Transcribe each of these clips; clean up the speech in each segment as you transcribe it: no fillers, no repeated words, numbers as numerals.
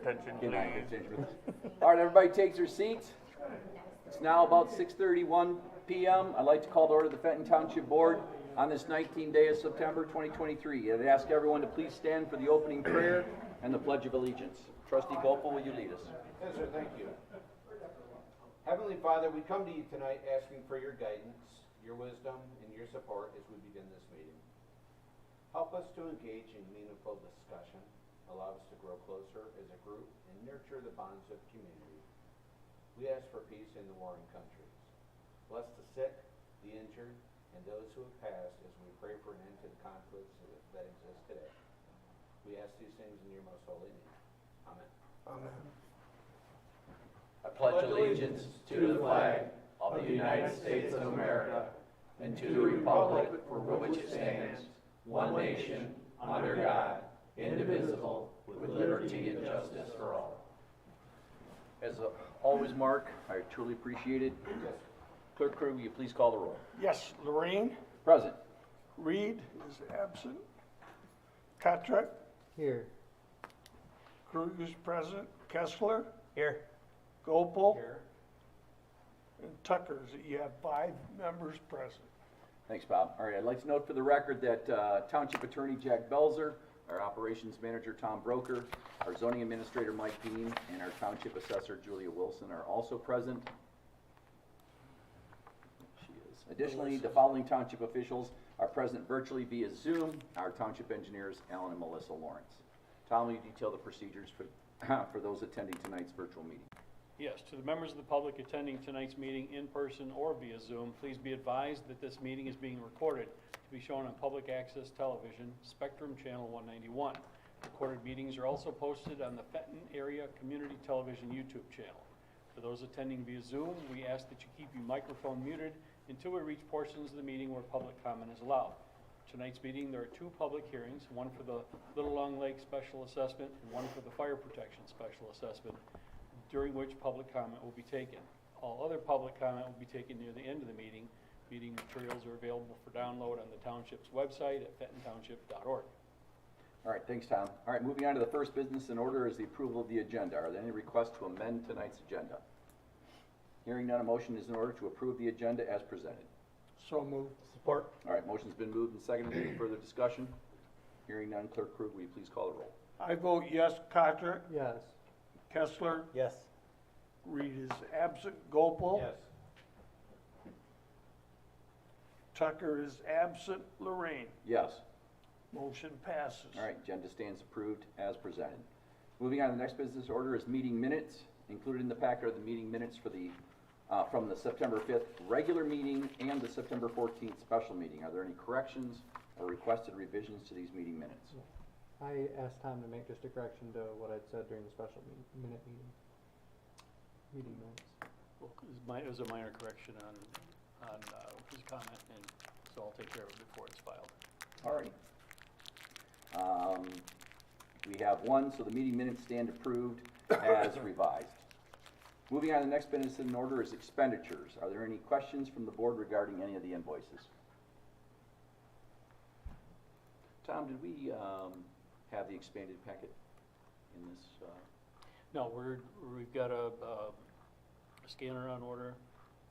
attention, Get my please. attention. All right, everybody takes their seats. It's now about 6:31 p.m. I'd like to call to order the Fenton Township Board on this 19th day of September 2023. I'd ask everyone to please stand for the opening prayer and the Pledge of Allegiance. Trustee Gopal, will you lead us? Yes, sir, thank you. Heavenly Father, we come to you tonight asking for your guidance, your wisdom, and your support as we begin this meeting. Help us to engage in meaningful discussion, allow us to grow closer as a group, and nurture the bonds of community. We ask for peace in the warring countries. Bless the sick, the injured, and those who have passed as we pray for an end to the conflicts that exist today. We ask these things in your most holy name. Amen. Amen. I pledge allegiance to the flag of the United States of America and to the republic for which it stands, one nation, under God, indivisible, with liberty and justice for all. As always, Mark, I truly appreciate it. Clerk Crew, will you please call the roll? Yes, Lorraine, Present. Reed is absent. Kotrick, Here. Krug is present. Kessler, Here. Gopal, Here. and Tucker's. You have 5 members present. Thanks, Bob. All right, I'd like to note for the record that Township Attorney Jack Belzer, our Operations Manager Tom Broker, our Zoning Administrator Mike Dean, and our Township Assessor Julia Wilson are also present. She is. Additionally, the following Township officials are present virtually via Zoom, our Township Engineers Alan and Melissa Lawrence. Tom, will you detail the procedures for, for those attending tonight's virtual meeting? Yes, to the members of the public attending tonight's meeting in person or via Zoom, please be advised that this meeting is being recorded to be shown on public access television, Spectrum Channel 191. Recorded meetings are also posted on the Fenton Area Community Television YouTube channel. For those attending via Zoom, we ask that you keep your microphone muted until we reach portions of the meeting where public comment is allowed. Tonight's meeting, there are 2 public hearings, one for the Little Long Lake Special Assessment and one for the Fire Protection Special Assessment, during which public comment will be taken. All other public comment will be taken near the end of the meeting. Meeting materials are available for download on the Township's website at fentontownship.org. All right, thanks, Tom. All right, moving on to the first business in order is the approval of the agenda. Are there any requests to amend tonight's agenda? Hearing none, a motion is in order to approve the agenda as presented. So moved. Support. All right, motion's been moved and seconded. Any further discussion? Hearing none, Clerk Krug, will you please call the roll? I vote yes. Kotrick, Yes. Kessler, Yes. Reed is absent. Gopal, Yes. Tucker is absent. Lorraine, Yes. motion passes. All right, agenda stands approved as presented. Moving on to the next business order is meeting minutes. Included in the packet are the meeting minutes for the from the September 5th regular meeting and the September 14th special meeting. Are there any corrections or requested revisions to these meeting minutes? I asked Tom to make just a correction to what I'd said during the special meeting. Meeting minutes. Well, it was a minor correction on his comment, and so I'll take care of it before it's filed. All right. We have one, so the meeting minutes stand approved as revised. Moving on to the next business in order is expenditures. Are there any questions from the board regarding any of the invoices? Tom, did we have the expanded packet in this? No, we've got a scanner on order.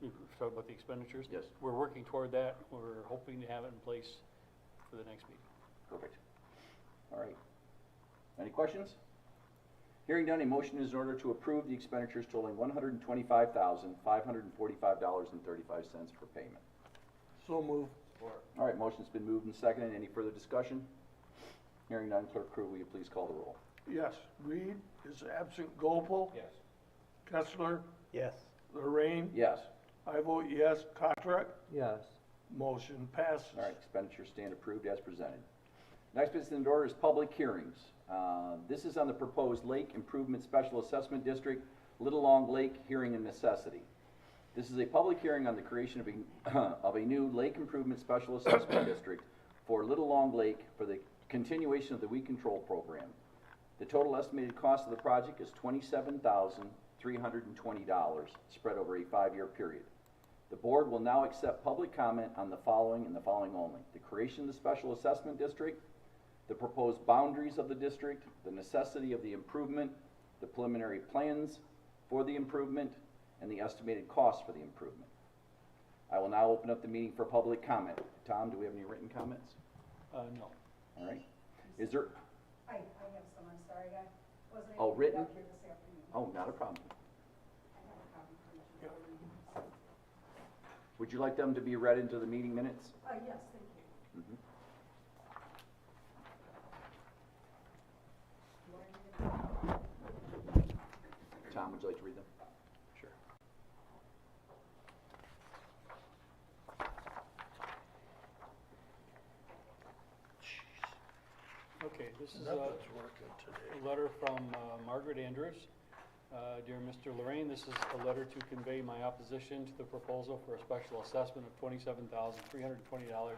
We've talked about the expenditures. Yes. We're working toward that. We're hoping to have it in place for the next meeting. Perfect. All right. Any questions? Hearing none, a motion is in order to approve the expenditures totaling $125,545.35 for payment. So moved. All right, motion's been moved and seconded. Any further discussion? Hearing none, Clerk Crew, will you please call the roll? Yes. Reed is absent. Gopal, Yes. Kessler, Yes. Lorraine, Yes. I vote yes. Kotrick, Yes. motion passes. All right, expenditures stand approved as presented. Next business in order is public hearings. This is on the proposed Lake Improvement Special Assessment District, Little Long Lake Hearing and Necessity. This is a public hearing on the creation of a new Lake Improvement Special Assessment District for Little Long Lake for the continuation of the weed control program. The total estimated cost of the project is $27,320 spread over a 5-year period. The board will now accept public comment on the following and the following only: the creation of the Special Assessment District, the proposed boundaries of the district, the necessity of the improvement, the preliminary plans for the improvement, and the estimated cost for the improvement. I will now open up the meeting for public comment. Tom, do we have any written comments? No. All right. Is there, I have some, I'm sorry, I wasn't Oh, able to get written? up here this afternoon. oh, not a problem. I have a copy for you. Would you like them to be read into the meeting minutes? Yes, thank you. Mhm. Tom, would you like to read them? Sure. Okay, this is a Nothing's working today. letter from Margaret Andrews. Dear Mr. Lorraine, this is a letter to convey my opposition to the proposal for a special assessment of $27,320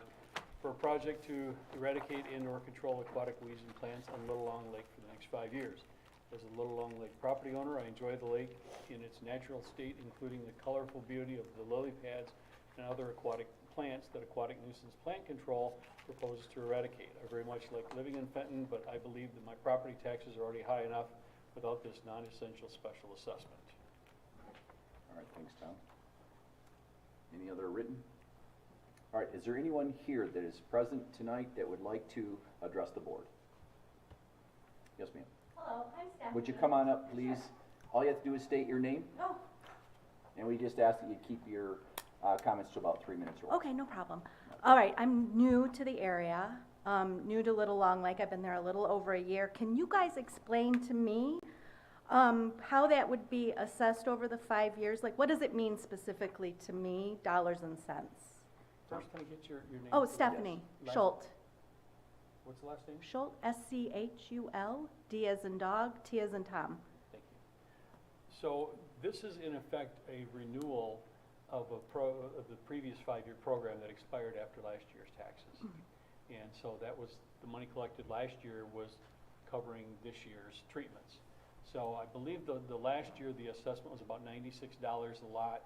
for a project to eradicate and/or control aquatic weeds and plants on Little Long Lake for the next 5 years. As a Little Long Lake property owner, I enjoy the lake in its natural state, including the colorful beauty of the lily pads and other aquatic plants that Aquatic Nuisance Plant Control proposes to eradicate. I very much like living in Fenton, but I believe that my property taxes are already high enough without this non-essential special assessment. All right, thanks, Tom. Any other written? All right, is there anyone here that is present tonight that would like to address the board? Yes, ma'am. Hello, I'm Stephanie. Would you come on up, please? All you have to do is state your name, Oh, and we just ask that you keep your comments to about 3 minutes or less. okay, no problem. All right, I'm new to the area, new to Little Long Lake. I've been there a little over a year. Can you guys explain to me how that would be assessed over the 5 years? Like, what does it mean specifically to me, dollars and cents? First, can I get your name? Oh, Stephanie Last- Schult. What's the last name? Schult, S-C-H-U-L, D as in dog, T as in Tom. Thank you. So this is in effect a renewal of of the previous 5-year program that expired after last year's taxes. And so that was, the money collected last year was covering this year's treatments. So I believe the last year, the assessment was about $96 a lot.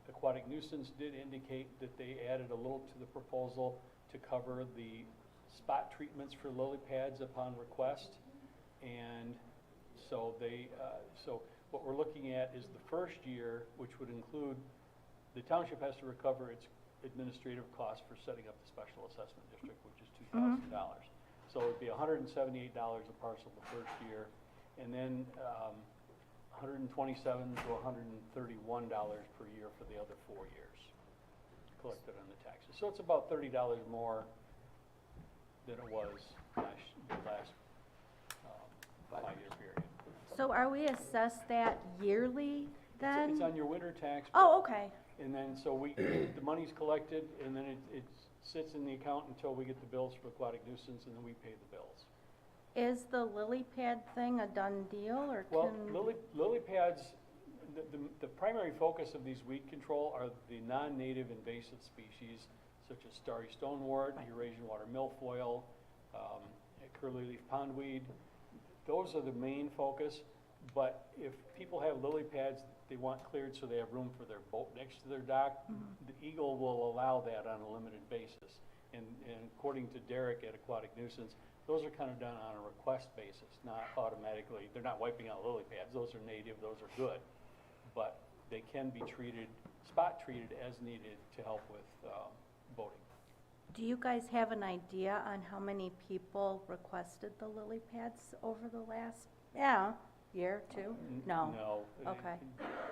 Aquatic Nuisance did indicate that they added a little to the proposal to cover the spot treatments for lily pads upon request. And so they, so what we're looking at is the first year, which would include, the township has to recover its administrative costs for setting up the special assessment district, which is $2,000. So it'd be $178 a parcel the first year, and then $127 to $131 per year for the other 4 years collected on the taxes. So it's about $30 more than it was the last 5-year period. So are we assessed that yearly then? It's on your winter tax. Oh, okay. And then, so the money's collected, and then it sits in the account until we get the bills for aquatic nuisance, and then we pay the bills. Is the lily pad thing a done deal, or Well, can? lily pads, the primary focus of these weed control are the non-native invasive species, such as starry stonewort, Right. Eurasian water milfoil, curly leaf pondweed. Those are the main focus, but if people have lily pads they want cleared so they have room for their boat next to their dock, the Eagle will allow that on a limited basis. And according to Derek at Aquatic Nuisance, those are kind of done on a request basis, not automatically. They're not wiping out lily pads. Those are native, those are good. But they can be treated, spot treated as needed to help with boating. Do you guys have an idea on how many people requested the lily pads over the last, year, two? No? No. Okay.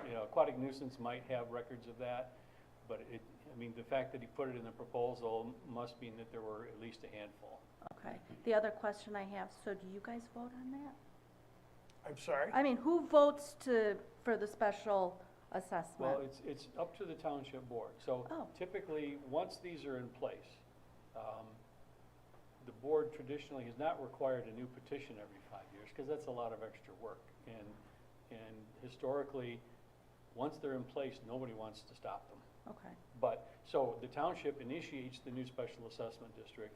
You know, Aquatic Nuisance might have records of that, but I mean, the fact that he put it in the proposal must mean that there were at least a handful. Okay. The other question I have, so do you guys vote on that? I'm sorry? I mean, who votes for the special assessment? Well, it's up to the township board. So Oh. typically, once these are in place, the board traditionally has not required a new petition every 5 years, because that's a lot of extra work. And historically, once they're in place, nobody wants to stop them. Okay. But, so the township initiates the new special assessment district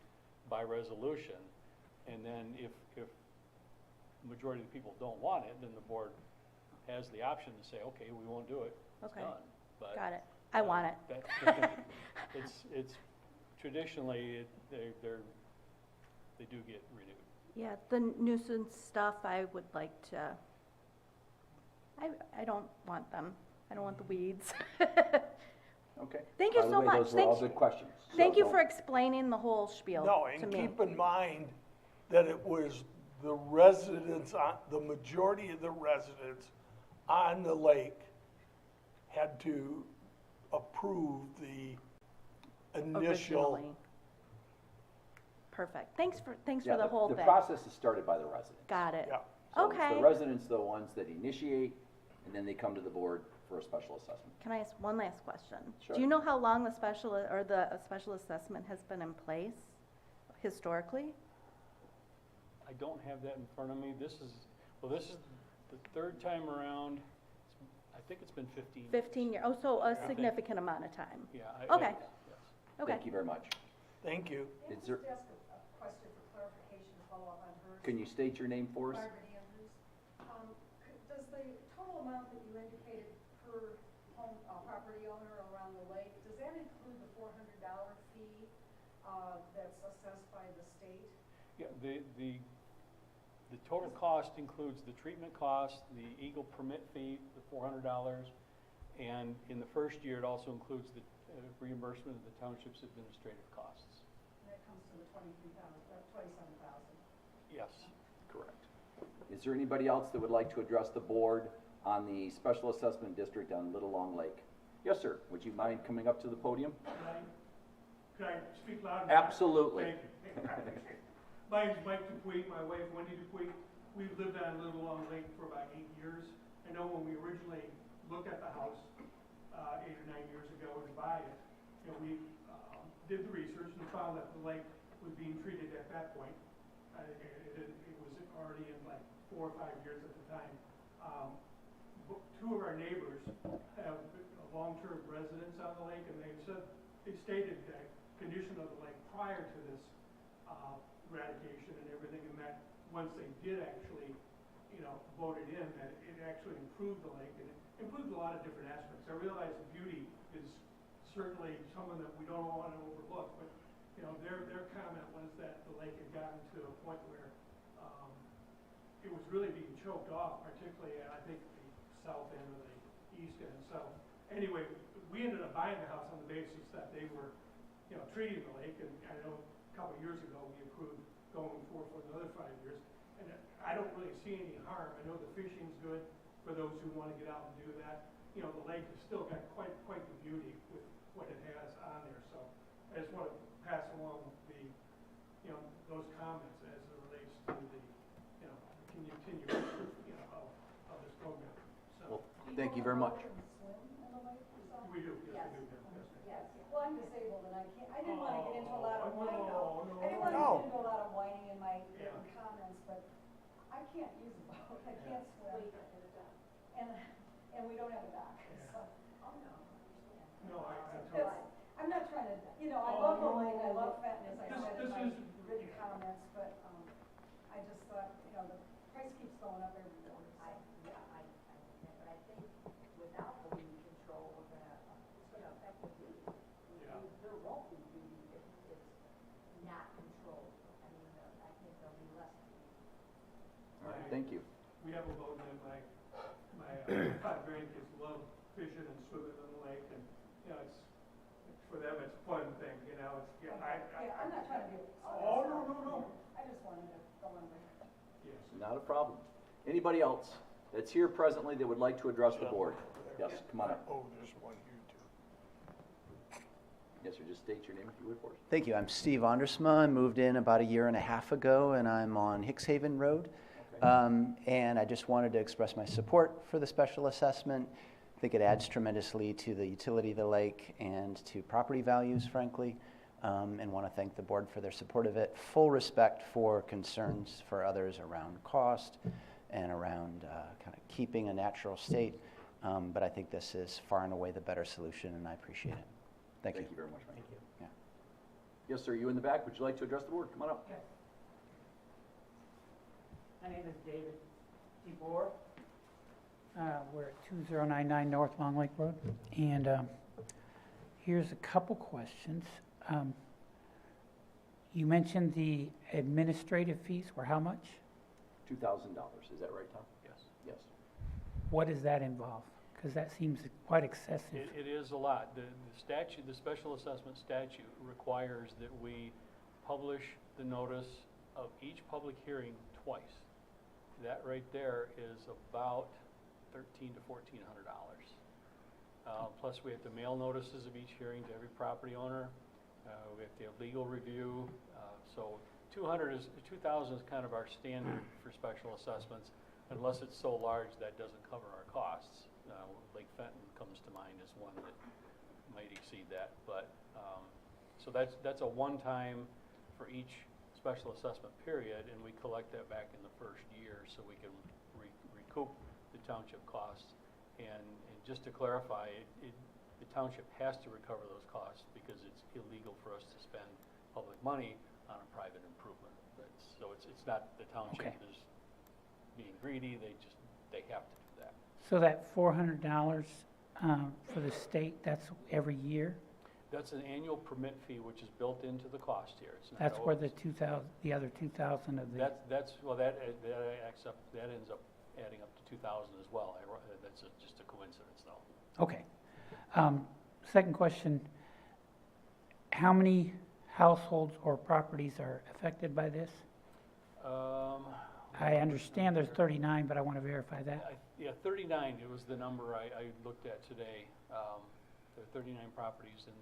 by resolution, and then if the majority of the people don't want it, then the board has the option to say, okay, we won't do it, it's Okay. done. But, Got it. I want it. It's traditionally, they do get renewed. Yeah, the nuisance stuff, I would like to, I don't want them. I don't want the weeds. Okay. Thank you By the so way, much. those were all Thank- good questions. Thank you So- for explaining the whole spiel No, to and me. keep in mind that it was the residents, the majority of the residents on the lake had to approve the initial. Originally. Perfect. Thanks for Yeah, the whole The thing. process is started by the residents. Got it. Yeah. So it's Okay. the residents, the ones that initiate, and then they come to the board for a special assessment. Can I ask one last question? Sure. Do you know how long the special assessment has been in place historically? I don't have that in front of me. This is the third time around. I think it's been 15. 15 years, oh, so a Yeah. significant amount of time. Yeah. Okay. Yes. Okay. Thank you very much. Thank you. Can I Is there- just ask a question for clarification to follow up on hers? Can you state your name for us? Margaret Andrews. Does the total amount that you indicated per home, property owner around the lake, does that include the $400 fee, that's assessed by the state? Yeah, the total cost includes the treatment cost, the Eagle permit fee, the $400, and in the first year, it also includes the reimbursement of the township's administrative costs. And that comes to the 27,000. Yes. Correct. Is there anybody else that would like to address the board on the special assessment district on Little Long Lake? Yes, sir. Would you mind coming up to the podium? Could I speak loud? Absolutely. Thank you. My name's Mike Dupuy, my wife Wendy Dupuy. We've lived on Little Long Lake for about 8 years. I know when we originally looked at the house 8 or 9 years ago to buy it, we did the research and found that the lake was being treated at that point. It was already in like 4 or 5 years at the time. Two of our neighbors have long-term residence on the lake, and they stated that condition of the lake prior to this eradication and everything, and that once they did actually, vote it in, that it actually improved the lake, and it improved a lot of different aspects. I realize the beauty is certainly something that we don't want to overlook, but, their comment was that the lake had gotten to a point where it was really being choked off, particularly at, I think, the south end or the east end. So, anyway, we ended up buying the house on the basis that they were, treating the lake, and I know a couple of years ago, we approved going forward for another 5 years. And I don't really see any harm. I know the fishing's good for those who want to get out and do that. The lake has still got quite the beauty with what it has on there. So I just want to pass along those comments as it relates to the, continuation, of this program. So Well, thank you very much. we do, yes, Yes. we do. Yes. Yes, well, I'm disabled and I didn't want to get into a lot of whining. No, I didn't want to No. get into a lot of whining in my Yeah. written comments, but I can't use a boat, I can't swim. And we don't have a dock, Yeah. so. No, I It's- totally. I'm not trying to, I Oh, love the no, lake, I no, no. love Fenton, as I This- said in this my is- written comments, but, I just thought, the price keeps going up every year. But I think without the weed control, it's gonna affect the beauty. Yeah. There won't be beauty if it's not controlled. I mean, I think there'll be less beauty. All right, thank you. We have a boat, and my 5 grandkids love fishing and swimming in the lake, and, it's, for them, it's a fun thing, it's, Yeah, I'm not trying to be. Oh, no. I just wanted to go on record. Yes. Not a problem. Anybody else that's here presently that would like to address the board? Yes, come on up. Oh, there's one here too. Yes, sir, just state your name if you would for us. Thank you. I'm Steve Ondersma. I moved in about 1.5 years ago, and I'm on Hickshaven Road. And I just wanted to express my support for the special assessment. I think it adds tremendously to the utility of the lake and to property values, frankly, and want to thank the board for their support of it. Full respect for concerns for others around cost and around kind of keeping a natural state, but I think this is far and away the better solution, and I appreciate it. Thank you. Thank you very much, Mike. Thank you. Yeah. Yes, sir, you in the back, would you like to address the board? Come on up. Yes. My name is David DeBoer. We're at 2099 North Long Lake Road. And here's a couple questions. You mentioned the administrative fees were how much? $2,000, is that right, Tom? Yes. Yes. What does that involve? Because that seems quite excessive. It is a lot. The statute, the special assessment statute requires that we publish the notice of each public hearing twice. That right there is about $1,300 to $1,400. Plus, we have to mail notices of each hearing to every property owner. We have to have legal review. So 2,000 is kind of our standard for special assessments, unless it's so large that doesn't cover our costs. Lake Fenton comes to mind as one that might exceed that. But so that's a one-time for each special assessment period, and we collect that back in the first year so we can recoup the township costs. And just to clarify, the township has to recover those costs because it's illegal for us to spend public money on a private improvement. So it's not the township Okay. is being greedy, they have to do that. So that $400 for the state, that's every year? That's an annual permit fee, which is built into the cost here. It's not That's where always- the other 2,000 of the, that ends up adding up to 2,000 as well. That's just a coincidence, though. okay. Second question, how many households or properties are affected by this? I understand there's 39, but I want to verify that. Yeah, 39, it was the number I looked at today. There are 39 properties in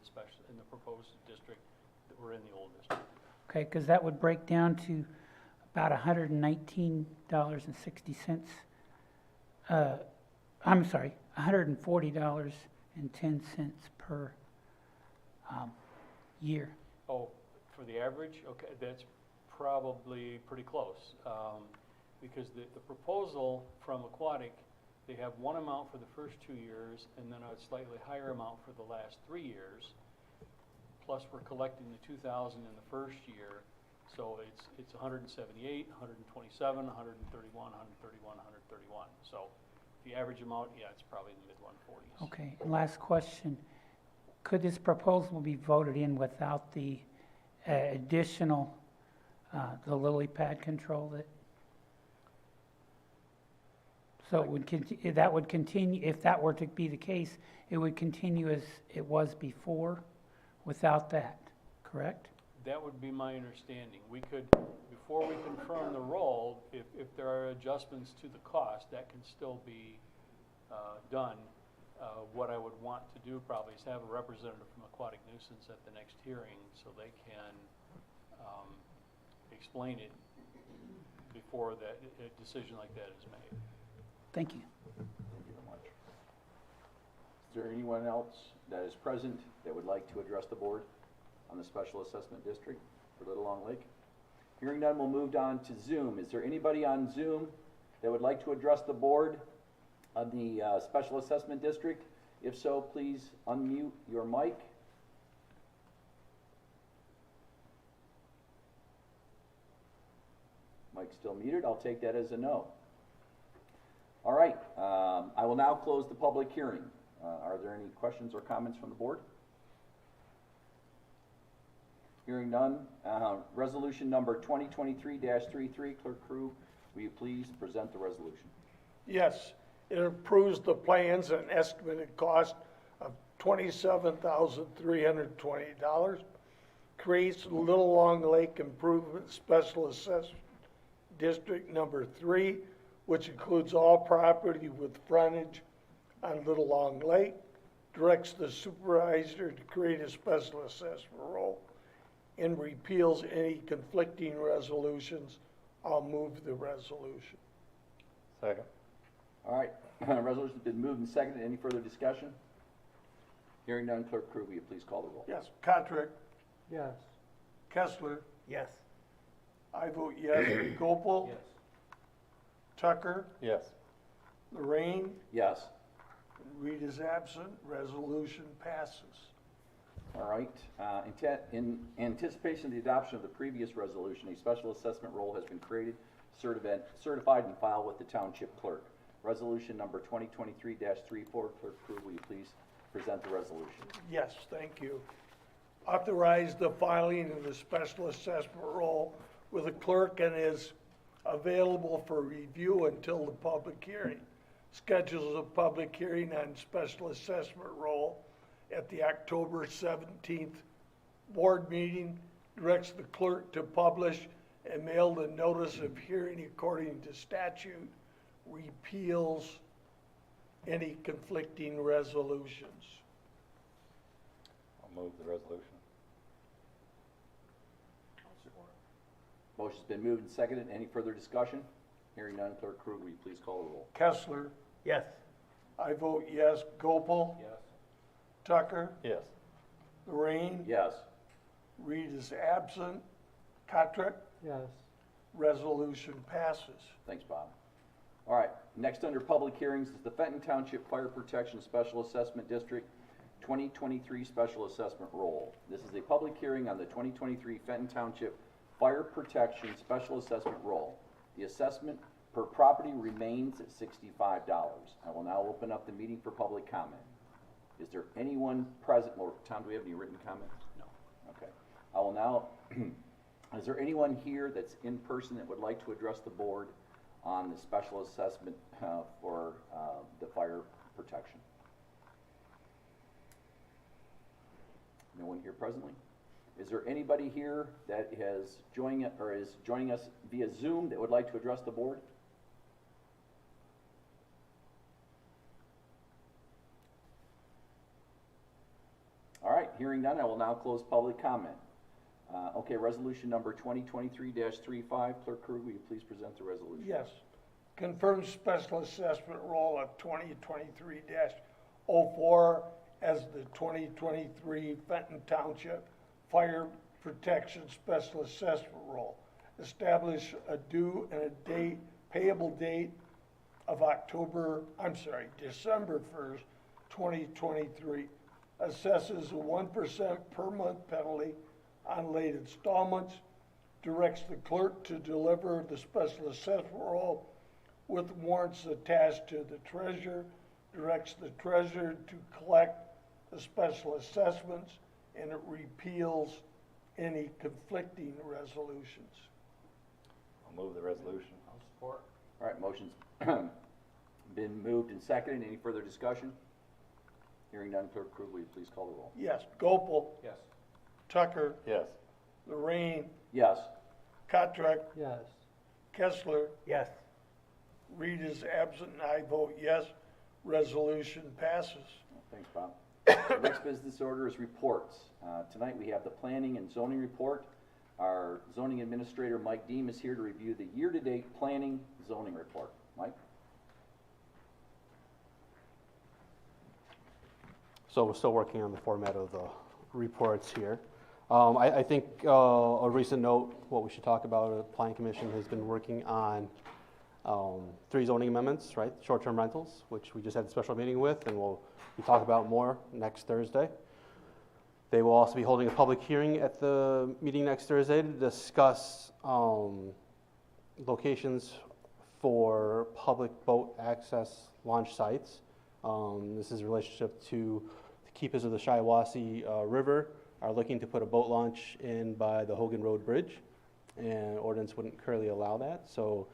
the proposed district that were in the old district. Okay, because that would break down to about $119.60. I'm sorry, $140.10 per year. Oh, for the average? Okay, that's probably pretty close. Because the proposal from Aquatic, they have one amount for the first 2 years and then a slightly higher amount for the last 3 years. Plus, we're collecting the 2,000 in the first year. So it's 178, 127, 131, 131, 131. So the average amount, yeah, it's probably in the mid-140s. Okay, and last question. Could this proposal be voted in without the additional, the lily pad control that? So it would that would continue, if that were to be the case, it would continue as it was before without that, correct? That would be my understanding. We could, before we confirm the role, if there are adjustments to the cost, that can still be done. What I would want to do probably is have a representative from Aquatic Nuisance at the next hearing so they can explain it before that a decision like that is made. Thank you. Thank you very much. Is there anyone else that is present that would like to address the board on the special assessment district for Little Long Lake? Hearing none, we'll move on to Zoom. Is there anybody on Zoom that would like to address the board on the special assessment district? If so, please unmute your mic. Mic's still muted. I'll take that as a no. All right, I will now close the public hearing. Are there any questions or comments from the board? Hearing none, resolution number 2023-33, Clerk Crew, will you please present the resolution? Yes, it approves the plans at an estimated cost of $27,320. Creates Little Long Lake Improvement Special Assessment District Number 3, which includes all property with frontage on Little Long Lake. Directs the supervisor to create a special assessment role and repeals any conflicting resolutions. I'll move the resolution. Second. All right, resolution's been moved and seconded. Any further discussion? Hearing none, Clerk Crew, will you please call the roll? Yes, Patrick, Yes. Kessler, Yes. I vote yes. Gopal, Yes. Tucker, Yes. Lorraine, Yes. Reed is absent, resolution passes. All right, in anticipation of the adoption of the previous resolution, a special assessment role has been created, certified, and filed with the township clerk. Resolution number 2023-34, Clerk Crew, will you please present the resolution? Yes, thank you. authorize the filing of the special assessment roll with the clerk and is available for review until the public hearing. Schedules a public hearing on special assessment roll at the October 17th board meeting, directs the clerk to publish and mail the notice of hearing according to statute, repeals any conflicting resolutions. I'll move the resolution. Motion's been moved and seconded. Any further discussion? Hearing none, Clerk Krug, will you please call the roll? Kessler, Yes. I vote yes. Gopal, Yes. Tucker, Yes. Lorraine, Yes. Reed is absent. Patrick, Yes. resolution passes. Thanks, Bob. All right, next under public hearings is the Fenton Township Fire Protection Special Assessment District 2023 Special Assessment Roll. This is a public hearing on the 2023 Fenton Township Fire Protection Special Assessment Roll. The assessment per property remains at $65. I will now open up the meeting for public comment. Is there anyone present, or Tom, do we have any written comments? No. Okay. I will now, is there anyone here that's in person that would like to address the board on the special assessment for the fire protection? No one here presently? Is there anybody here that is joining us via Zoom that would like to address the board? All right, hearing none, I will now close public comment. Okay, resolution number 2023-35. Clerk Krug, will you please present the resolution? Yes. Confirm special assessment roll of 2023-04 as the 2023 Fenton Township Fire Protection Special Assessment Roll. Establish a due and a date, payable date of December 1st, 2023. Assesses a 1% per month penalty on late installments. Directs the clerk to deliver the special assessment roll with warrants attached to the treasurer. Directs the treasurer to collect the special assessments, and it repeals any conflicting resolutions. I'll move the resolution. I'll support. All right, motion's been moved and seconded. Any further discussion? Hearing none, Clerk Krug, will you please call the roll? Yes. Gopal, Yes. Tucker, Yes. Lorraine, Yes. Kotrick, Yes. Kessler, Yes. Reed is absent, and I vote yes. Resolution passes. Thanks, Bob. Next business order is reports. Tonight we have the planning and zoning report. Our zoning administrator, Mike Deem, is here to review the year-to-date planning zoning report. Mike? So we're still working on the format of the reports here. I think a recent note, what we should talk about, the Planning Commission has been working on 3 zoning amendments, right? Short-term rentals, which we just had a special meeting with, and we'll talk about more next Thursday. They will also be holding a public hearing at the meeting next Thursday to discuss locations for public boat access launch sites. This is in relationship to the keepers of the Shiawassee River are looking to put a boat launch in by the Hogan Road Bridge, and ordinance wouldn't currently allow that. So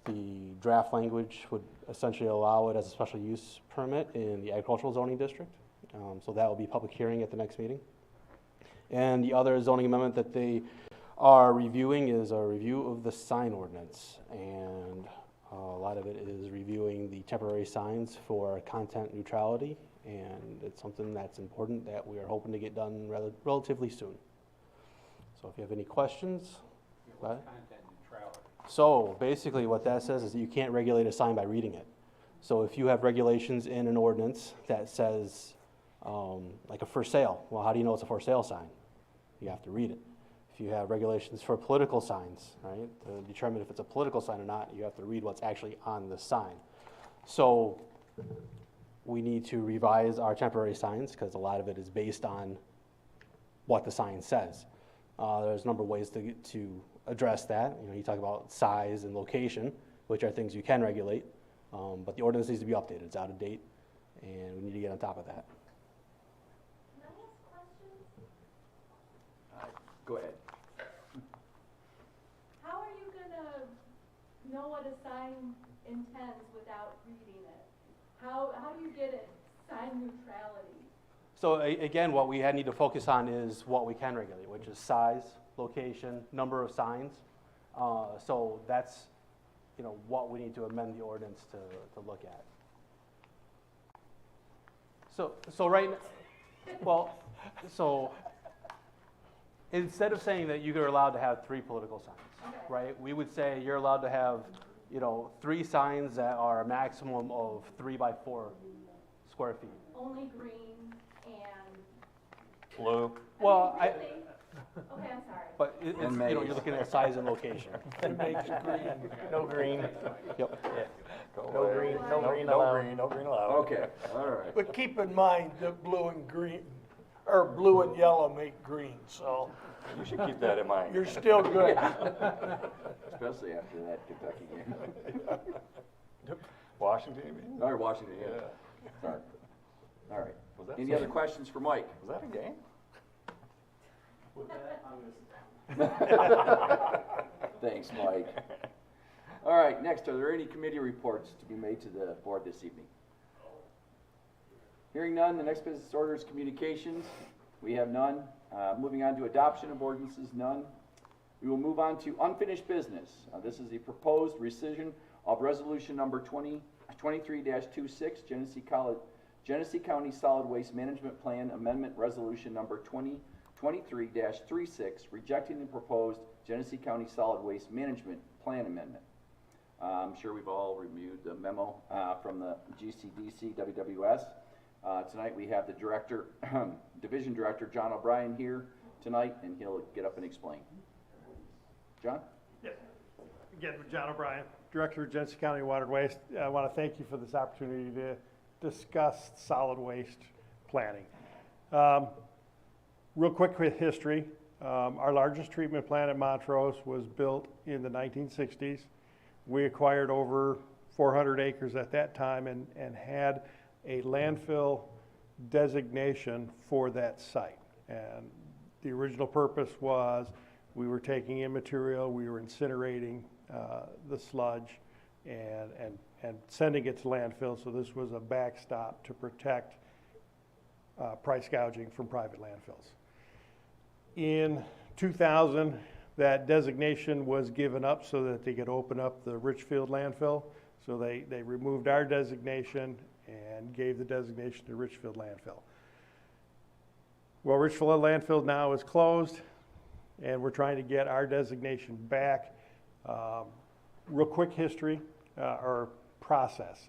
the draft language would essentially allow it as a special use permit in the agricultural zoning district. So that will be public hearing at the next meeting. And the other zoning amendment that they are reviewing is a review of the sign ordinance. And a lot of it is reviewing the temporary signs for content neutrality. And it's something that's important that we are hoping to get done relatively soon. So if you have any questions. What's content neutrality? So basically what that says is that you can't regulate a sign by reading it. So if you have regulations in an ordinance that says, like a for sale, well, how do you know it's a for sale sign? You have to read it. If you have regulations for political signs, right, to determine if it's a political sign or not, you have to read what's actually on the sign. So we need to revise our temporary signs because a lot of it is based on what the sign says. There's a number of ways to address that. You know, you talk about size and location, which are things you can regulate, but the ordinance needs to be updated. It's out of date, and we need to get on top of that. Can I ask questions? Go ahead. How are you gonna know what a sign intends without reading it? How do you get it sign neutrality? So again, what we need to focus on is what we can regulate, which is size, location, number of signs. So that's, what we need to amend the ordinance to look at. So right, so instead of saying that you're allowed to have 3 political signs, right? We would say you're allowed to have, 3 signs that are a maximum of 3 by 4 square feet. Only green and. Blue. Well, Okay, I'm sorry. But it's, And you're maize. looking at size and location. And makes green. No green. Yep. No green, no green allowed. No green allowed. Okay, all right. But keep in mind that blue and green, or blue and yellow make green, so You should keep that in mind. you're still good. Especially after that Kentucky game. Washington, you mean? All right, Washington, yeah. Sorry. All right. Was that Any so- other questions for Mike? Was that a game? Thanks, Mike. All right, next, are there any committee reports to be made to the board this evening? Hearing none, the next business order is communications. We have none. Moving on to adoption of ordinances, none. We will move on to unfinished business. This is the proposed rescission of resolution number 23-26, Genesee County Solid Waste Management Plan Amendment Resolution number 2023-36, rejecting the proposed Genesee County Solid Waste Management Plan Amendment. I'm sure we've all reviewed the memo from the GCDC WWS. Tonight we have the director, Division Director John O'Brien here tonight, and he'll get up and explain. John? Yes. Again, John O'Brien, Director of Genesee County Water and Waste. I want to thank you for this opportunity to discuss solid waste planning. Real quick history. Our largest treatment plant at Montrose was built in the 1960s. We acquired over 400 acres at that time and had a landfill designation for that site. And the original purpose was we were taking in material, we were incinerating the sludge and sending it to landfill. So this was a backstop to protect price gouging from private landfills. In 2000, that designation was given up so that they could open up the Richfield landfill. So they removed our designation and gave the designation to Richfield landfill. Well, Richfield landfill now is closed, and we're trying to get our designation back. Real quick history or process.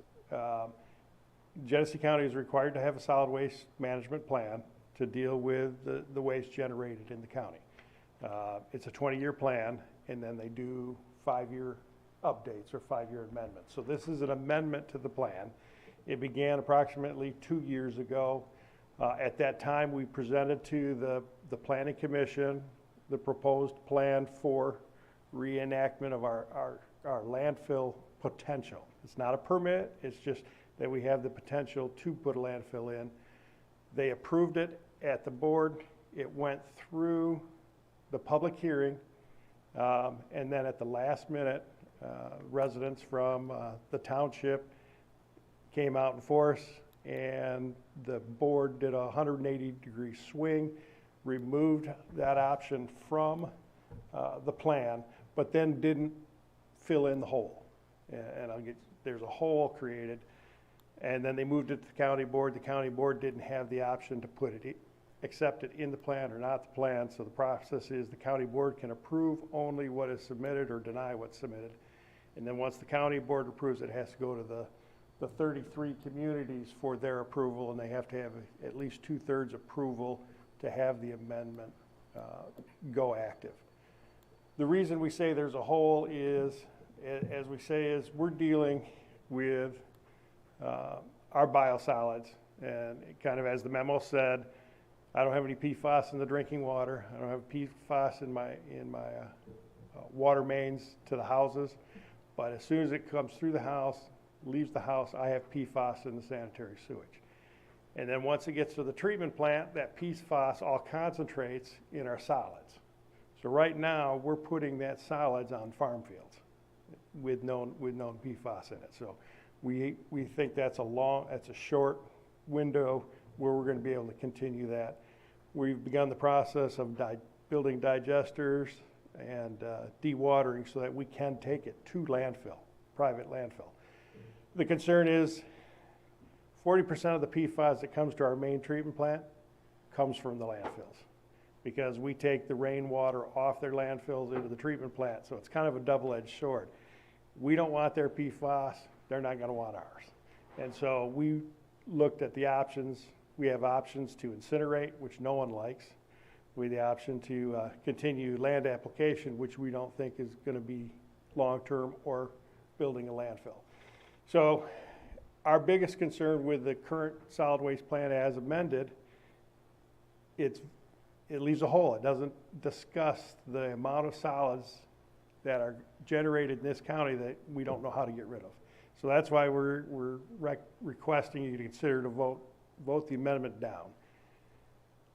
Genesee County is required to have a solid waste management plan to deal with the waste generated in the county. It's a 20-year plan, and then they do 5-year updates or 5-year amendments. So this is an amendment to the plan. It began approximately 2 years ago. At that time, we presented to the Planning Commission the proposed plan for reenactment of our landfill potential. It's not a permit, it's just that we have the potential to put a landfill in. They approved it at the board. It went through the public hearing, and then at the last minute, residents from the township came out in force, and the board did a 180-degree swing, removed that option from the plan, but then didn't fill in the hole. And there's a hole created, and then they moved it to the county board. The county board didn't have the option to accept it in the plan or not the plan. So the process is the county board can approve only what is submitted or deny what's submitted. And then once the county board approves it, it has to go to the 33 communities for their approval, and they have to have at least 2/3 approval to have the amendment go active. The reason we say there's a hole is, as we say, is we're dealing with our biosolids, and kind of as the memo said, I don't have any PFAS in the drinking water. I don't have PFAS in my water mains to the houses, but as soon as it comes through the house, leaves the house, I have PFAS in the sanitary sewage. And then once it gets to the treatment plant, that PFAS all concentrates in our solids. So right now, we're putting that solids on farm fields with known PFAS in it. So we think that's a short window where we're gonna be able to continue that. We've begun the process of building digesters and dewatering so that we can take it to landfill, private landfill. The concern is 40% of the PFAS that comes to our main treatment plant comes from the landfills, because we take the rainwater off their landfills into the treatment plant, so it's kind of a double-edged sword. We don't want their PFAS, they're not gonna want ours. And so we looked at the options. We have options to incinerate, which no one likes. We have the option to continue land application, which we don't think is gonna be long-term, or building a landfill. So our biggest concern with the current solid waste plan as amended, it leaves a hole. It doesn't discuss the amount of solids that are generated in this county that we don't know how to get rid of. So that's why we're requesting you to consider to vote the amendment down.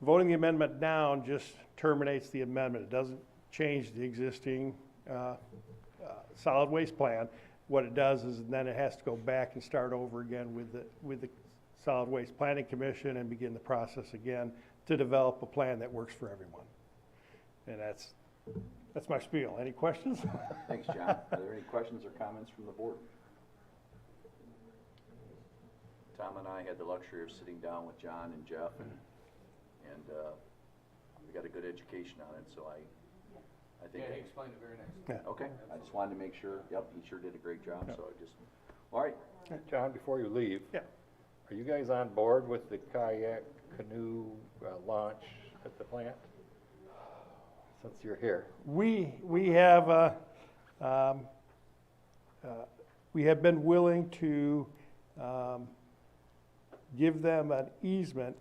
Voting the amendment down just terminates the amendment. It doesn't change the existing solid waste plan. What it does is then it has to go back and start over again with the Solid Waste Planning Commission and begin the process again to develop a plan that works for everyone. And that's my spiel. Any questions? Thanks, John. Are there any questions or comments from the board? Tom and I had the luxury of sitting down with John and Jeff, and we got a good education on it, so I think. Yeah, he explained it very nicely. Yeah. Okay, I just wanted to make sure, yep, he sure did a great job, so I just, all right. John, before you leave. Yeah. Are you guys on board with the kayak canoe launch at the plant? Since you're here. We have been willing to give them an easement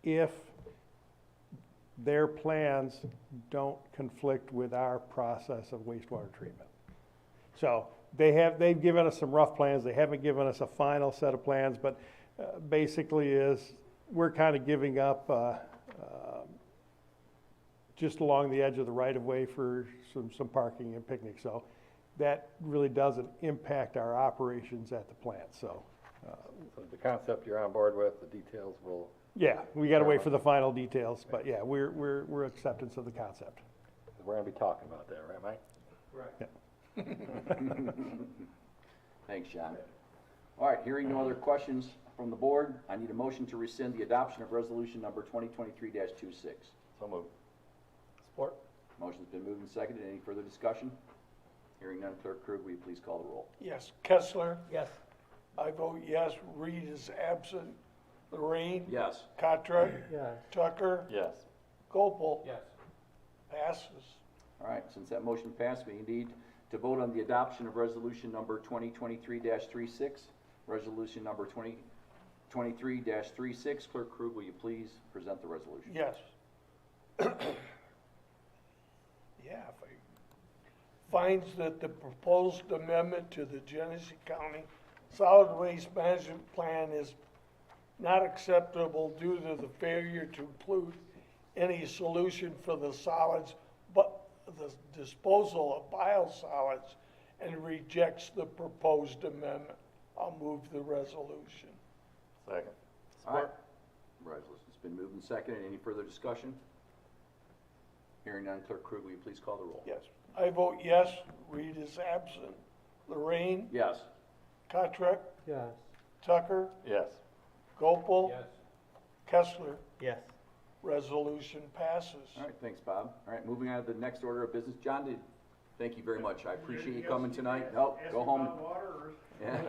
if their plans don't conflict with our process of wastewater treatment. So they've given us some rough plans. They haven't given us a final set of plans, but basically is we're kind of giving up just along the edge of the right-of-way for some parking and picnics. So that really doesn't impact our operations at the plant. So the concept you're on board with, the details will. Yeah, we got to wait for the final details, but yeah, we're acceptance of the concept. We're gonna be talking about that, right, Mike? Yeah. Thanks, John. All right, hearing no other questions from the board, I need a motion to rescind the adoption of resolution number 2023-26. So moved. Support. Motion's been moved and seconded. Any further discussion? Hearing none, Clerk Krug, will you please call the roll? Yes. Kessler? Yes. I vote yes. Reed is absent. Lorraine? Yes. Cottrell? Yes. Tucker? Yes. Gopel? Yes. Passes. All right, since that motion passed, we need to vote on the adoption of resolution number 2023-36. Resolution number 2023-36. Clerk Krug, will you please present the resolution? Yes. Yeah, finds that the proposed amendment to the Genesee County Solid Waste Management Plan is not acceptable due to the failure to include any solution for the solids, but the disposal of biosolids, and rejects the proposed amendment. I'll move the resolution. Second. All right. Resolution's been moved and seconded. Any further discussion? Hearing none, Clerk Krug, will you please call the roll? Yes. I vote yes. Reed is absent. Lorraine? Yes. Cottrell? Yes. Tucker? Yes. Gopel? Yes. Kessler? Yes. Resolution passes. All right, thanks, Bob. All right, moving on to the next order of business. John, thank you very much. I appreciate you coming tonight. No, go home. Yeah.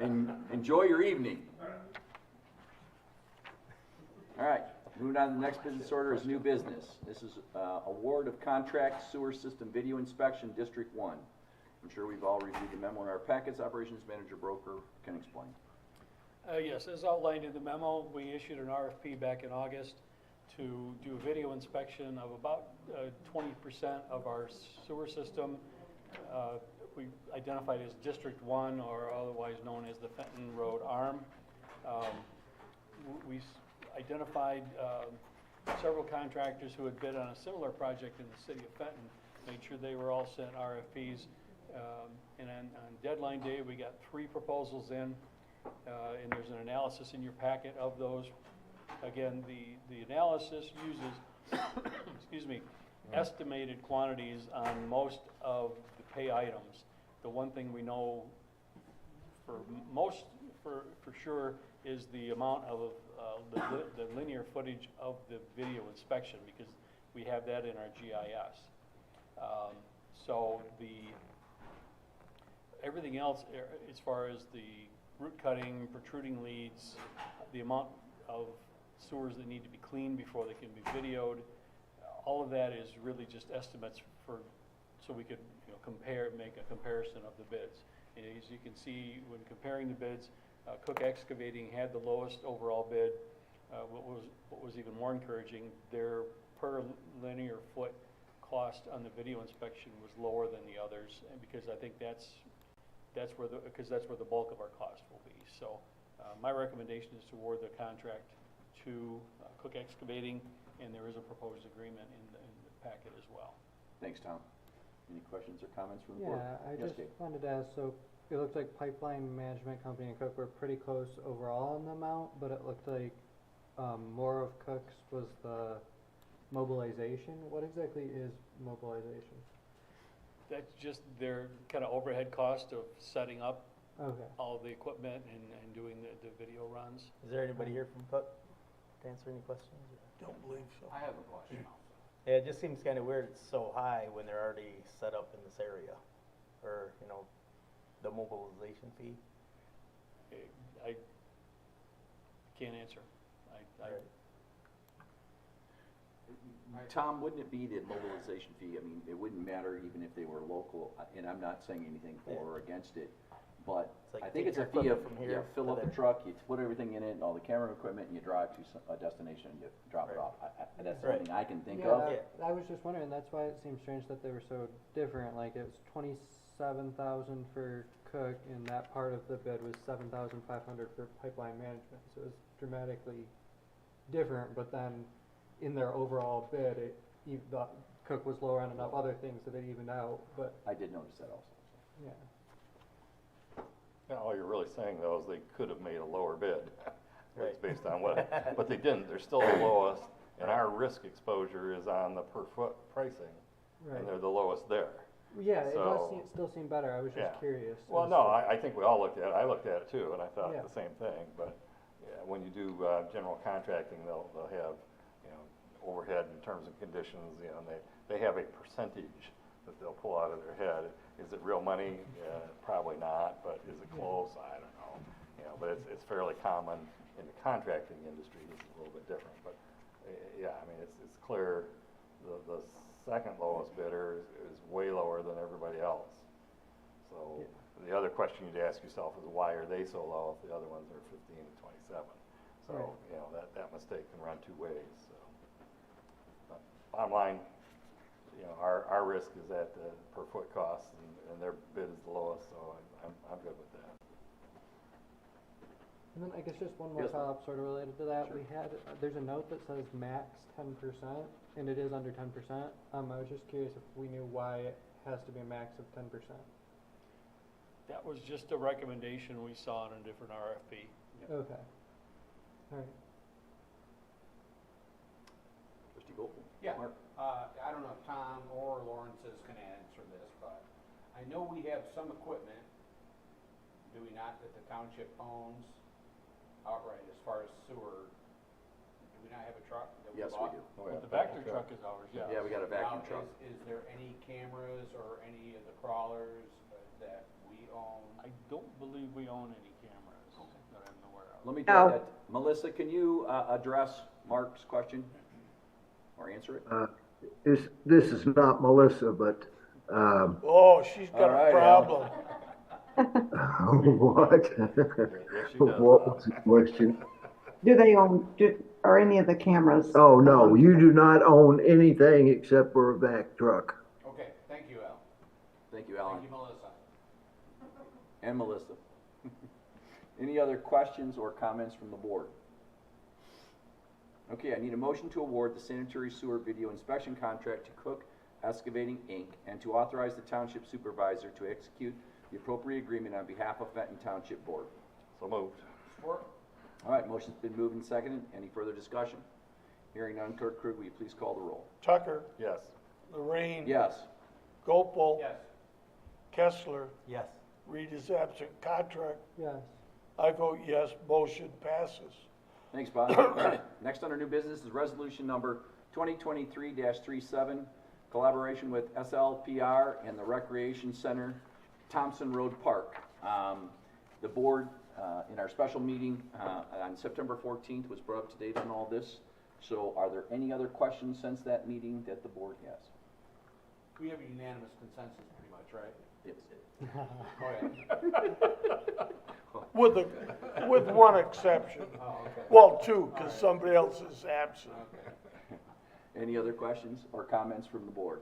And enjoy your evening. All right, moving on to the next business order is new business. This is award of contract sewer system video inspection, District 1. I'm sure we've all reviewed the memo in our packets. Operations Manager Broker can explain. Yes, as outlined in the memo, we issued an RFP back in August to do video inspection of about 20% of our sewer system. We identified as District 1, or otherwise known as the Fenton Road Arm. We identified several contractors who had bid on a similar project in the city of Fenton, made sure they were all sent RFPs. And on deadline day, we got 3 proposals in, and there's an analysis in your packet of those. Again, the analysis uses, excuse me, estimated quantities on most of the pay items. The one thing we know for sure is the amount of the linear footage of the video inspection, because we have that in our GIS. So everything else, as far as the root cutting, protruding leads, the amount of sewers that need to be cleaned before they can be videoed, all of that is really just estimates so we could, make a comparison of the bids. And as you can see, when comparing the bids, Cook Excavating had the lowest overall bid. What was even more encouraging, their per linear foot cost on the video inspection was lower than the others, and because I think that's where the bulk of our cost will be. So my recommendation is to award the contract to Cook Excavating, and there is a proposed agreement in the packet as well. Thanks, Tom. Any questions or comments from the board? Yeah, I Yes, just Dave. wanted to ask, so it looked like Pipeline Management Company and Cook were pretty close overall on the amount, but it looked like more of Cook's was the mobilization. What exactly is mobilization? That's just their kind of overhead cost of setting up Okay. all the equipment and doing the video runs. Is there anybody here from Cook to answer any questions? Don't believe so. I have a question. Yeah, it just seems kind of weird it's so high when they're already set up in this area, or, the mobilization fee. I can't answer. Tom, wouldn't it be the mobilization fee? I mean, it wouldn't matter even if they were local, and I'm not saying anything for or against it, but It's like I think take it's a your fee of, equipment from here fill to up the there. truck, you put everything in it, and all the camera equipment, and you drive to a destination and you drop it Right. off. That's the Right. only thing I can think Yeah, of. I was just wondering, that's why it seems strange that they were so different. Like, it was 27,000 for Cook, and that part of the bid was 7,500 for Pipeline Management. So it was dramatically different, but then in their overall bid, Cook was lower on enough other things that it evened out, but, I did notice that also. yeah. Yeah, all you're really saying though is they could have made a lower bid. It's Right. based on what, but they didn't. They're still the lowest, and our risk exposure is on the per foot pricing, Right. and they're the lowest there. Yeah, it So- still seem better. I was just Yeah. curious. Well, as no, to- I think we all looked at it. I looked at it too, and I thought Yeah. the same thing. But yeah, when you do general contracting, they'll have overhead and terms and conditions. And they have a percentage that they'll pull out of their head. Is it real money? Probably not. But is it close? I don't know. But it's fairly common in the contracting industry. This is a little bit different. But yeah, I mean it's clear the second lowest bidder is way lower than everybody else. So the other question you'd ask yourself is why are they so low if the other ones are 15 and 27? So, Right. that mistake can run two ways. So, but bottom line, our risk is at the per foot cost, and their bid is the lowest, so I'm good with that. And then I guess just one more Yes, ma'am. follow-up sort of related to that. Sure. We had, there's a note that says max 10%, and it is under 10%. I was just curious if we knew why it has to be a max of 10%. That was just a recommendation we saw in a different RFP. Okay. All right. Trustee Goldman? Yeah. Mark? I don't know if Tom or Lawrence's can answer this, but I know we have some equipment, do we not, that the township owns outright as far as sewer? Do we not have a truck that we Yes, we bought? do. Oh, yeah, The Vector truck is ours, yeah. Yeah, we got a vacuum Now, truck. Is there any cameras or any of the crawlers that we own? I don't believe we own any cameras that I'm aware of. Let me direct that. Melissa, can you address Mark's question or answer it? This is not Melissa, but, Oh, she's got All a right, problem. what? Yes, she does. What was the question? Do they own, are any of the cameras? Oh, no, you do not own anything except for a vac truck. Okay, thank you, Al. Thank you, Alan. Thank you, Melissa. And Melissa. Any other questions or comments from the board? Okay, I need a motion to award the sanitary sewer video inspection contract to Cook Excavating, Inc., and to authorize the township supervisor to execute the appropriate agreement on behalf of Fenton Township Board. So moved. Support. All right, motion's been moved and seconded. Any further discussion? Hearing none, Clerk Krug, will you please call the roll? Tucker, Yes. Lorraine. Yes. Gopal. Yes. Kessler. Yes. Reed is absent. Contract. Yes. I vote yes, motion passes. Thanks, Bob. All right, next under new business is resolution number 2023-37, collaboration with SLPR and the Recreation Center, Thompson Road Park. The board, in our special meeting on September 14th, was brought up to date on all this. So are there any other questions since that meeting that the board has? We have a unanimous consensus pretty much, right? Yes. Go ahead. With one exception. Oh, okay. Well, two, because somebody else is absent. Okay. Any other questions or comments from the board?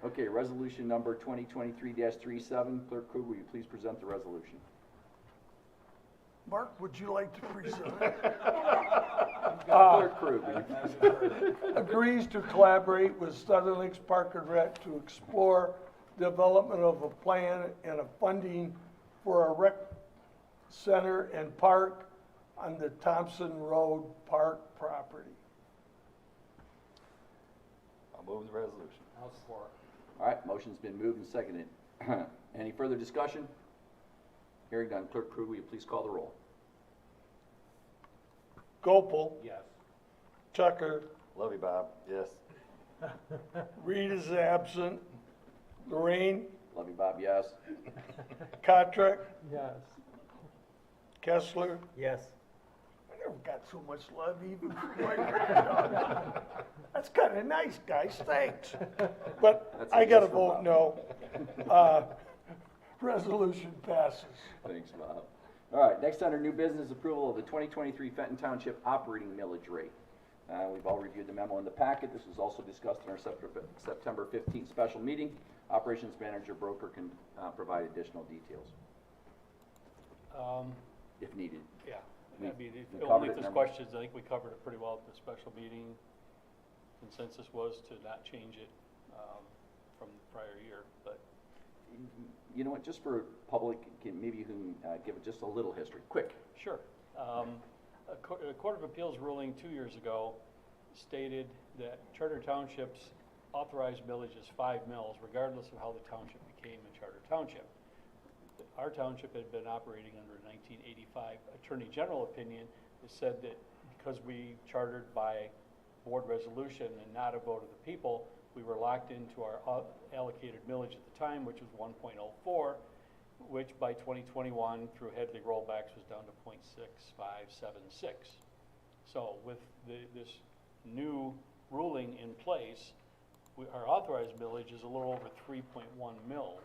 Okay, resolution number 2023-37. Clerk Krug, will you please present the resolution? Mark, would you like to present? Clerk Krug, will you? Agrees to collaborate with Southern Lakes Park and Rec to explore development of a plan and a funding for a rec center and park on the Thompson Road Park property. I'll move the resolution. I'll support. All right, motion's been moved and seconded. Any further discussion? Hearing none, Clerk Krug, will you please call the roll? Gopal. Yes. Tucker. Love you, Bob. Yes. Reed is absent. Lorraine. Love you, Bob, yes. Kotrick. Yes. Kessler. Yes. I never got so much love even from my granddaughter. That's kind of nice, guys, thanks. But That's a I gotta yes for vote Bob. no. Resolution passes. Thanks, Bob. All right, next under new business, approval of the 2023 Fenton Township operating millage rate. We've all reviewed the memo in the packet. This was also discussed in our September 15th special meeting. Operations Manager Broker can provide additional details if needed. Yeah, We- I mean, we if covered only it if in there's our- questions, I think we covered it pretty well at the special meeting. Consensus was to not change it from the prior year, but You know what, just for public, maybe you can give it just a little history, quick. sure. A Court of Appeals ruling 2 years ago stated that Charter Townships authorized millage is 5 mills, regardless of how the township became a charter township. Our township had been operating under a 1985 Attorney General opinion that said that because we chartered by board resolution and not a vote of the people, we were locked into our allocated millage at the time, which was 1.04, which by 2021, through Headley rollbacks, was down to 0.6576. So with this new ruling in place, our authorized millage is a little over 3.1 mills.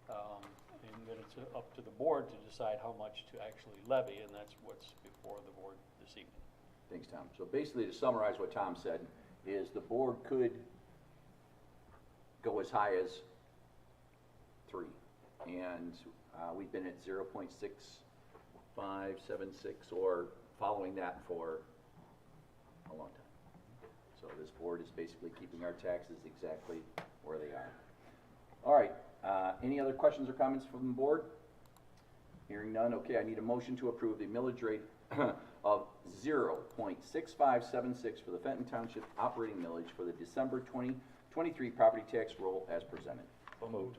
And then it's up to the board to decide how much to actually levy, and that's what's before the board this evening. Thanks, Tom. So basically, to summarize what Tom said, is the board could go as high as 3. And we've been at 0.6576 or following that for a long time. So this board is basically keeping our taxes exactly where they are. All right, any other questions or comments from the board? Hearing none, okay, I need a motion to approve the millage rate of 0.6576 for the Fenton Township operating millage for the December 2023 property tax roll as presented. So moved.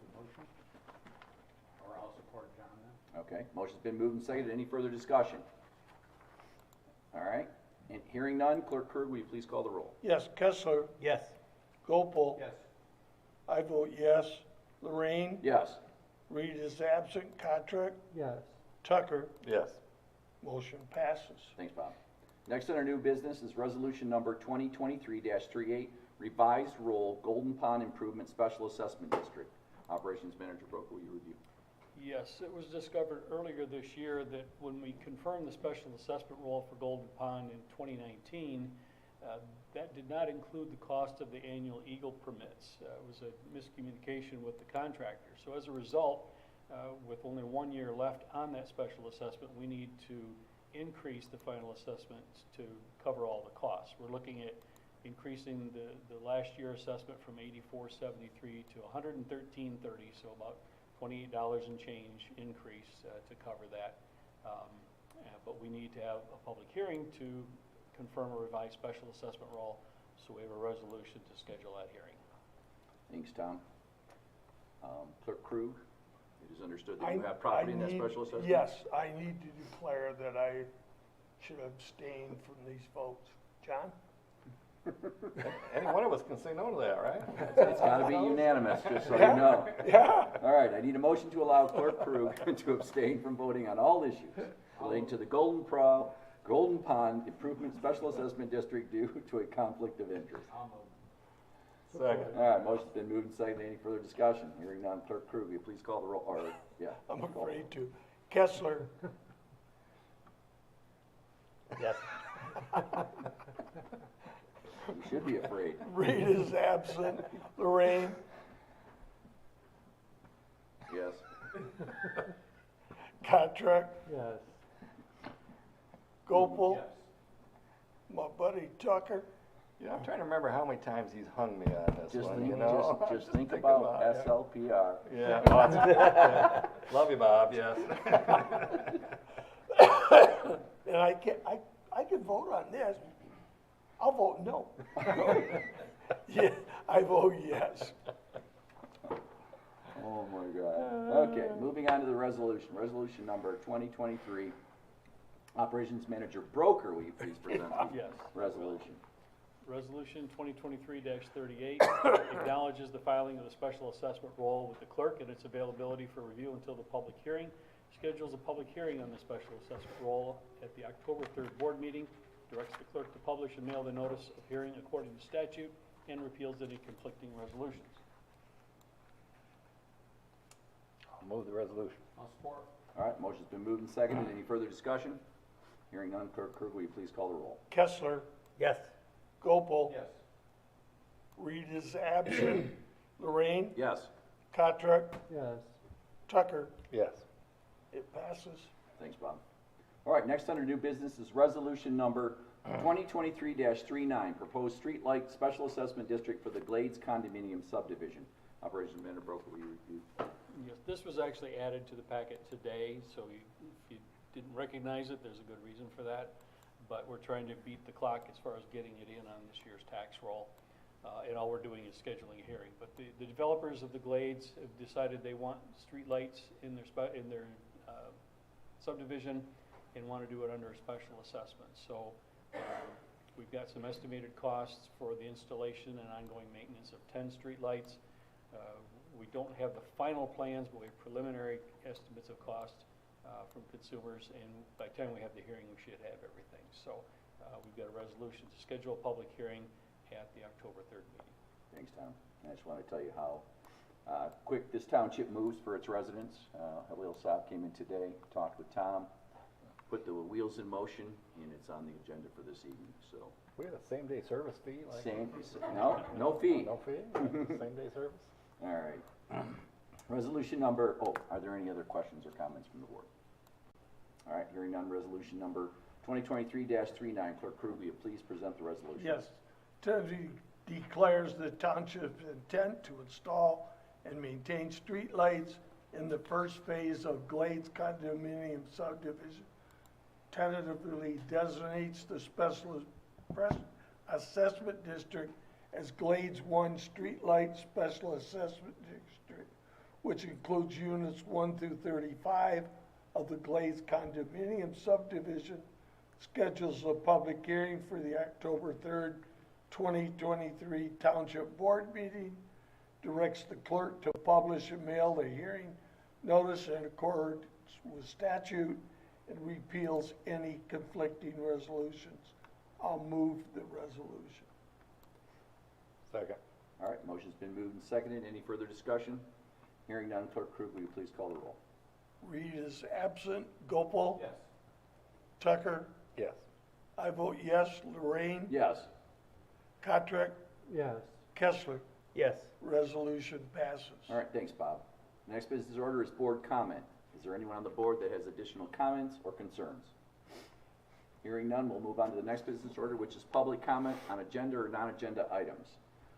Or I'll support John then. Okay, motion's been moved and seconded. Any further discussion? All right, and hearing none, Clerk Krug, will you please call the roll? Yes, Kessler. Yes. Gopal. Yes. I vote yes. Lorraine. Yes. Reed is absent. Kotrick. Yes. Tucker. Yes. Motion passes. Thanks, Bob. Next on our new business is resolution number 2023-38, revised role Golden Pond Improvement Special Assessment District. Operations Manager Broker, will you review? Yes, it was discovered earlier this year that when we confirmed the special assessment role for Golden Pond in 2019, that did not include the cost of the annual Eagle permits. It was a miscommunication with the contractor. So as a result, with only 1 year left on that special assessment, we need to increase the final assessment to cover all the costs. We're looking at increasing the last year assessment from $84.73 to $113.30, so about $28 and change increase to cover that. But we need to have a public hearing to confirm a revised special assessment roll, so we have a resolution to schedule that hearing. Thanks, Tom. Clerk Krug, it is understood that you have property in that special assessment? Yes, I need to declare that I should abstain from these votes. John? Any one of us can say no to that, right? It's gotta be unanimous, just so you know. Yeah. All right, I need a motion to allow Clerk Krug to abstain from voting on all issues relating to the Golden Pond Improvement Special Assessment District due to a conflict of interest. Second. All right, motion's been moved and seconded. Any further discussion? Hearing none, Clerk Krug, will you please call the roll, or, yeah. I'm afraid to. Kessler? Yes. You should be afraid. Reed is absent. Lorraine? Yes. Contract? Yes. Gopal? My buddy Tucker? Yeah, I'm trying to remember how many times he's hung me on this Just one, think, you know? just think about it. SLPR. Yeah. Yeah. Love you, Bob, yes. And I can vote on this. I'll vote no. Yeah, I vote yes. Oh, my God. Okay, moving on to the resolution. Resolution number 2023. Operations Manager Broker, will you please present the Yes. resolution? Resolution 2023-38 acknowledges the filing of the special assessment roll with the clerk and its availability for review until the public hearing. Schedules a public hearing on the special assessment roll at the October 3rd board meeting. Directs the clerk to publish and mail the notice of hearing according to statute and repeals any conflicting resolutions. I'll move the resolution. I'll support. All right, motion's been moved and seconded. Any further discussion? Hearing none, Clerk Krug, will you please call the roll? Kessler? Yes. Gopal? Yes. Reed is absent. Lorraine? Yes. Contract? Yes. Tucker? Yes. It passes. Thanks, Bob. All right, next under new business is resolution number 2023-39, proposed streetlight special assessment district for the Glades condominium subdivision. Operations Manager Broker, will you review? Yes, this was actually added to the packet today, so if you didn't recognize it, there's a good reason for that. But we're trying to beat the clock as far as getting it in on this year's tax roll. And all we're doing is scheduling a hearing. But the developers of the Glades have decided they want streetlights in their subdivision and want to do it under a special assessment. So we've got some estimated costs for the installation and ongoing maintenance of 10 streetlights. We don't have the final plans, but we have preliminary estimates of cost from consumers, and by the time we have the hearing, we should have everything. So we've got a resolution to schedule a public hearing at the October 3rd meeting. Thanks, Tom. I just want to tell you how quick this township moves for its residents. Halil Saab came in today, talked with Tom, put the wheels in motion, and it's on the agenda for this evening, so. We had a same-day service fee? No fee. No fee? Same-day service? All right. Resolution number, are there any other questions or comments from the board? All right, hearing none, resolution number 2023-39. Clerk Krug, will you please present the resolution? Yes. Declares the township's intent to install and maintain streetlights in the first phase of Glades condominium subdivision. Tentatively designates the special assessment district as Glades 1 Streetlight Special Assessment District, which includes units 1 through 35 of the Glades condominium subdivision. Schedules a public hearing for the October 3rd, 2023 Township Board meeting. Directs the clerk to publish and mail the hearing notice in accordance with statute and repeals any conflicting resolutions. I'll move the resolution. Second. All right, motion's been moved and seconded. Any further discussion? Hearing none, Clerk Krug, will you please call the roll? Reed is absent. Gopal? Yes. Tucker? Yes. I vote yes. Lorraine? Yes. Contract? Yes. Kessler? Yes. Resolution passes. All right, thanks, Bob. Next business order is board comment. Is there anyone on the board that has additional comments or concerns? Hearing none, we'll move on to the next business order, which is public comment on agenda or non-agenda items.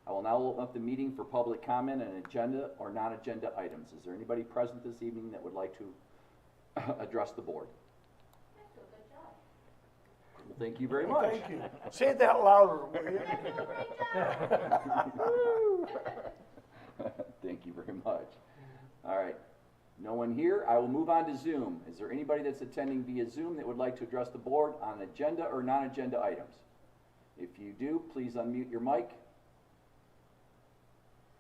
I will now open up the meeting for public comment on agenda or non-agenda items. Is there anybody present this evening that would like to address the board? Well, thank you very much. Thank you. Say that louder, will you? Thank you very much. All right. No one here. I will move on to Zoom. Is there anybody that's attending via Zoom that would like to address the board on agenda or non-agenda items? If you do, please unmute your mic.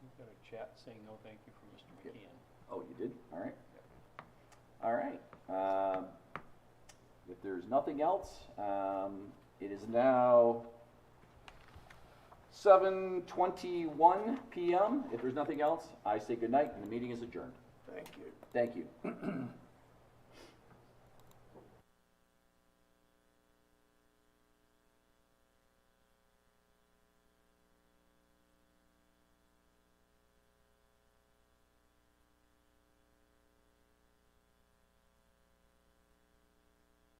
We've got a chat saying no thank you from Mr. McKeon. Oh, you did? All right. All right. If there's nothing else, it is now 7:21 p.m. If there's nothing else, I say good night and the meeting is adjourned. Thank you. Thank you.